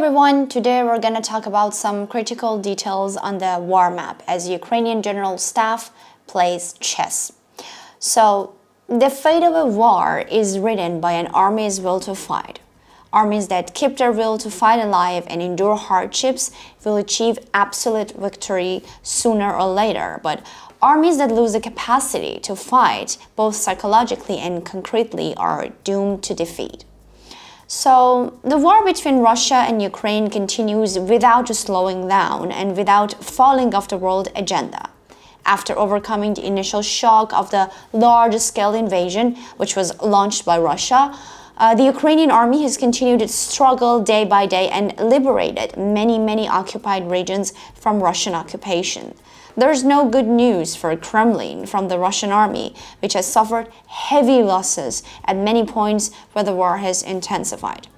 everyone, today we're going to talk about some critical details on the war map as Ukrainian General Staff plays chess. So, the fate of a war is written by an army's will to fight. Armies that keep their will to fight alive and endure hardships will achieve absolute victory sooner or later, but armies that lose the capacity to fight, both psychologically and concretely, are doomed to defeat. So, the war between Russia and Ukraine continues without slowing down and without falling off the world agenda. After overcoming the initial shock of the large-scale invasion, which was launched by Russia, the Ukrainian army has continued its struggle day by day and liberated many occupied regions from Russian occupation. There's no good news for Kremlin from the Russian army, which has suffered heavy losses at many points where the war has intensified.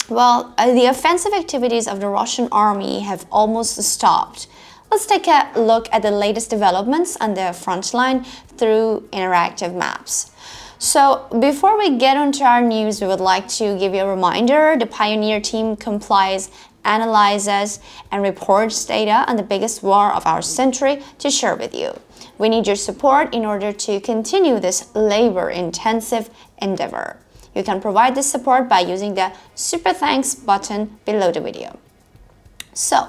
Well, the offensive activities of the Russian army have almost stopped. Let's take a look at the latest developments on the front line through interactive maps. So, before we get onto our news, we would like to give you a reminder. The Pioneer team compiles, analyzes, and reports data on the biggest war of our century to share with you. We need your support in order to continue this labor-intensive endeavor. You can provide this support by using the Super Thanks button below the video. So,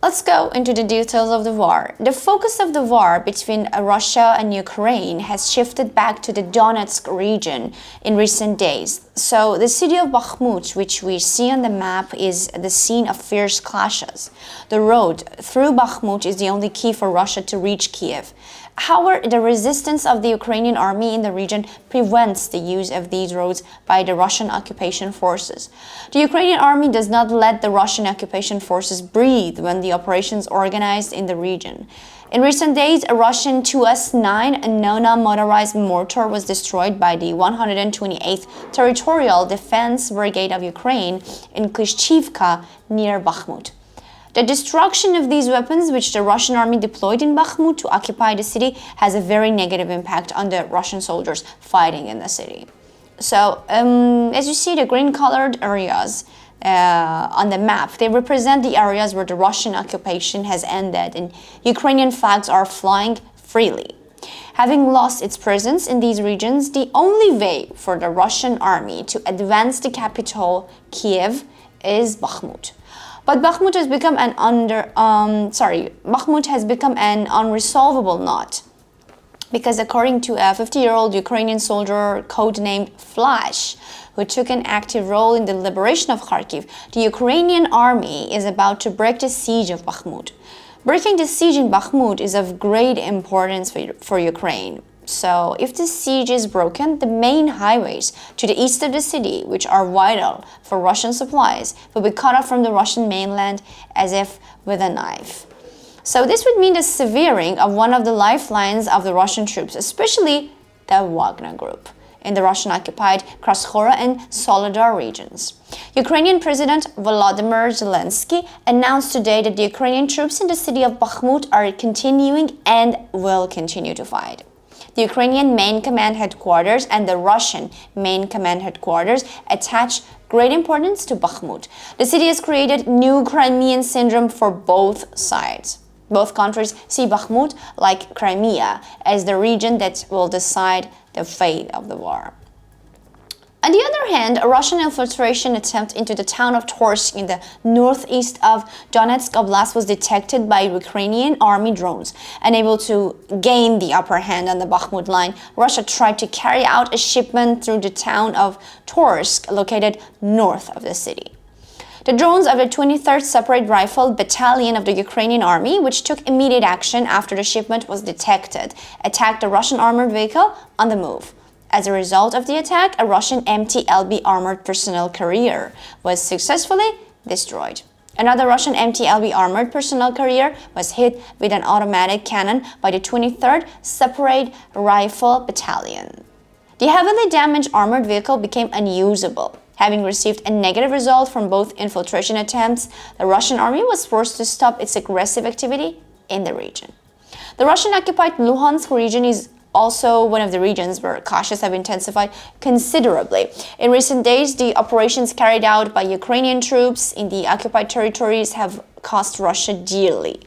let's go into the details of the war. The focus of the war between Russia and Ukraine has shifted back to the Donetsk region in recent days. So the city of Bakhmut, which we see on the map, is the scene of fierce clashes. The road through Bakhmut is the only key for Russia to reach Kiev. However, the resistance of the Ukrainian army in the region prevents the use of these roads by the Russian occupation forces. The Ukrainian army does not let the Russian occupation forces breathe when the operations organized in the region. In recent days, a Russian 2S-9 Nona motorized mortar was destroyed by the 128th Territorial Defense Brigade of Ukraine in Klishchivka near Bakhmut. The destruction of these weapons, which the Russian army deployed in Bakhmut to occupy the city, has a very negative impact on the Russian soldiers fighting in the city. So, as you see, the green-colored areas on the map, they represent the areas where the Russian occupation has ended and Ukrainian flags are flying freely. Having lost its presence in these regions, the only way for the Russian army to advance the capital, Kiev, is Bakhmut. But Bakhmut has become an unresolvable knot, because according to a 50-year-old Ukrainian soldier codenamed Flash, who took an active role in the liberation of Kharkiv, the Ukrainian army is about to break the siege of Bakhmut. Breaking the siege in Bakhmut is of great importance for Ukraine. So, if the siege is broken, the main highways to the east of the city, which are vital for Russian supplies, will be cut off from the Russian mainland as if with a knife. So, this would mean the severing of one of the lifelines of the Russian troops, especially the Wagner Group, in the Russian-occupied Krasnodar and Soledar regions. Ukrainian President Volodymyr Zelensky announced today that the Ukrainian troops in the city of Bakhmut are continuing and will continue to fight. The Ukrainian Main Command Headquarters and the Russian Main Command Headquarters attach great importance to Bakhmut. The city has created new Crimean syndrome for both sides. Both countries see Bakhmut, like Crimea, as the region that will decide the fate of the war. On the other hand, a Russian infiltration attempt into the town of Torsk in the northeast of Donetsk Oblast was detected by Ukrainian army drones. Unable to gain the upper hand on the Bakhmut line, Russia tried to carry out a shipment through the town of Torsk, located north of the city. The drones of the 23rd Separate Rifle Battalion of the Ukrainian Army, which took immediate action after the shipment was detected, attacked a Russian armored vehicle on the move. As a result of the attack, a Russian MT-LB armored personnel carrier was successfully destroyed. Another Russian MT-LB armored personnel carrier was hit with an automatic cannon by the 23rd Separate Rifle Battalion. The heavily damaged armored vehicle became unusable. Having received a negative result from both infiltration attempts, the Russian army was forced to stop its aggressive activity in the region. The Russian-occupied Luhansk region is also one of the regions where clashes have intensified considerably. In recent days, the operations carried out by Ukrainian troops in the occupied territories have cost Russia dearly.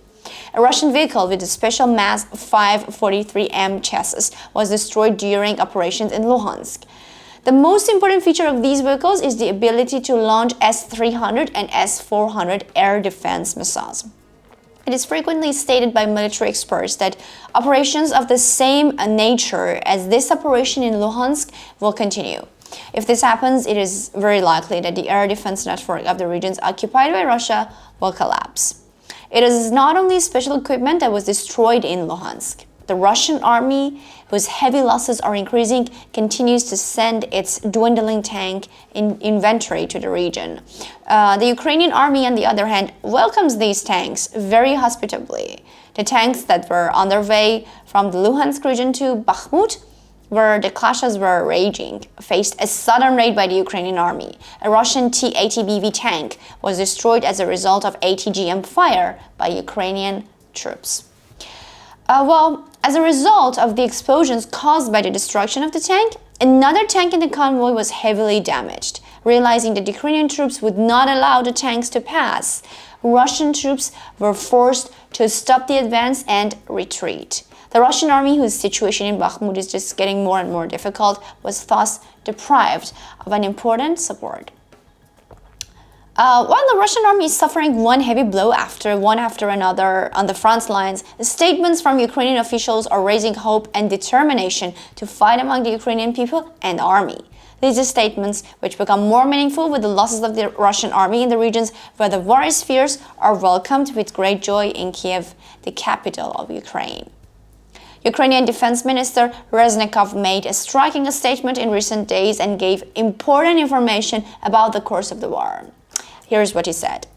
A Russian vehicle with a special mass 543M chassis was destroyed during operations in Luhansk. The most important feature of these vehicles is the ability to launch S-300 and S-400 air defense missiles. It is frequently stated by military experts that operations of the same nature as this operation in Luhansk will continue. If this happens, it is very likely that the air defense network of the regions occupied by Russia will collapse. It is not only special equipment that was destroyed in Luhansk. The Russian army, whose heavy losses are increasing, continues to send its dwindling tank inventory to the region. The Ukrainian army, on the other hand, welcomes these tanks very hospitably. The tanks that were on their way from the Luhansk region to Bakhmut, where the clashes were raging, faced a sudden raid by the Ukrainian army. A Russian T-80BV tank was destroyed as a result of ATGM fire by Ukrainian troops. As a result of the explosions caused by the destruction of the tank, another tank in the convoy was heavily damaged. Realizing that the Ukrainian troops would not allow the tanks to pass, Russian troops were forced to stop the advance and retreat. The Russian army, whose situation in Bakhmut is just getting more and more difficult, was thus deprived of an important support. While the Russian army is suffering one heavy blow after another on the front lines, statements from Ukrainian officials are raising hope and determination to fight among the Ukrainian people and army. These statements, which become more meaningful with the losses of the Russian army in the regions where the war is fierce, are welcomed with great joy in Kiev, the capital of Ukraine. Ukrainian Defense Minister Reznikov made a striking statement in recent days and gave important information about the course of the war. Here's what he said.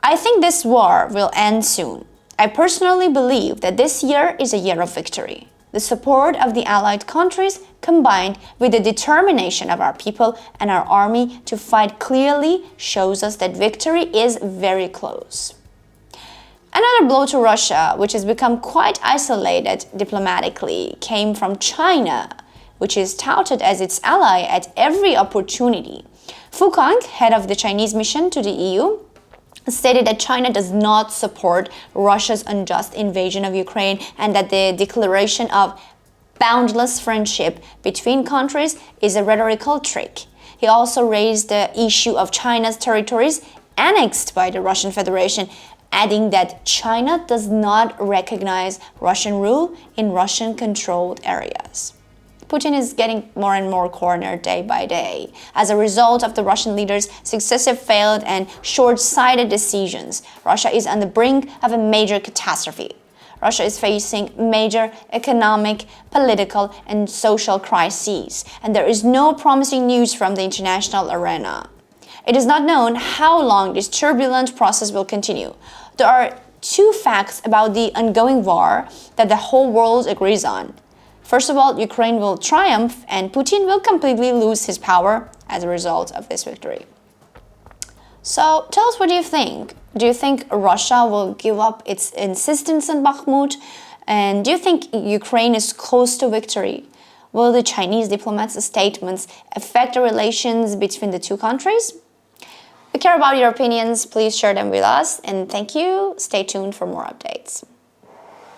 "I think this war will end soon. I personally believe that this year is a year of victory. The support of the allied countries, combined with the determination of our people and our army to fight clearly, shows us that victory is very close." Another blow to Russia, which has become quite isolated diplomatically, came from China, which is touted as its ally at every opportunity. Fu Kang, head of the Chinese mission to the EU, stated that China does not support Russia's unjust invasion of Ukraine and that the declaration of boundless friendship between countries is a rhetorical trick. He also raised the issue of China's territories annexed by the Russian Federation, adding that China does not recognize Russian rule in Russian-controlled areas. Putin is getting more and more cornered day by day. As a result of the Russian leaders' successive failed and short-sighted decisions, Russia is on the brink of a major catastrophe. Russia is facing major economic, political, and social crises, and there is no promising news from the international arena. It is not known how long this turbulent process will continue. There are two facts about the ongoing war that the whole world agrees on. First of all, Ukraine will triumph and Putin will completely lose his power as a result of this victory. So tell us, what do you think? Do you think Russia will give up its insistence on Bakhmut? And do you think Ukraine is close to victory? Will the Chinese diplomats' statements affect the relations between the two countries? We care about your opinions. Please share them with us. And thank you. Stay tuned for more updates.